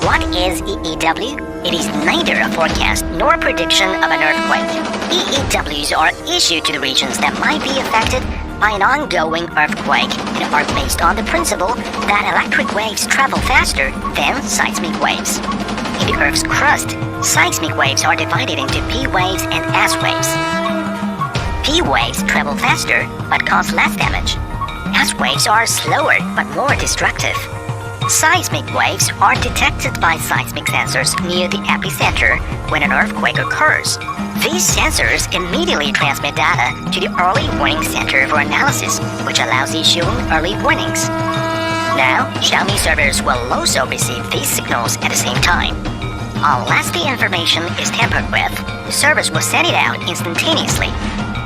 What is EEW? It is neither a forecast nor a prediction of an earthquake. EEWs are issued to the regions that might be affected by an ongoing earthquake and are based on the principle that electric waves travel faster than seismic waves. In the Earth's crust, seismic waves are divided into P waves and S waves. P waves travel faster but cause less damage. S waves are slower but more destructive. Seismic waves are detected by seismic sensors near the epicenter when an earthquake occurs. These sensors immediately transmit data to the Early Warning Center for analysis, which allows issuing early warnings. Now, Xiaomi servers will also receive these signals at the same time. Unless the information is tampered with, the servers will send it out instantaneously.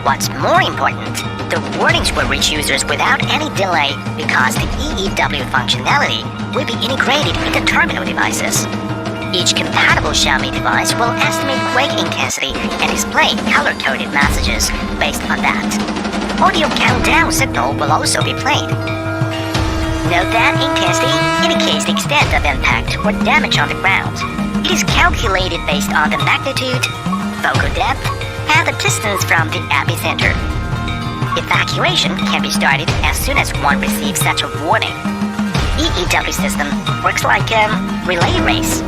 What's more important, the warnings will reach users without any delay because the EEW functionality will be integrated with the terminal devices. Each compatible Xiaomi device will estimate quake intensity and display color-coded messages based on that. Audio countdown signal will also be played. Note that intensity indicates the extent of impact or damage on the ground. It is calculated based on the magnitude, focal depth, and the distance from the epicenter. Evacuation can be started as soon as one receives such a warning. EEW system works like a relay race.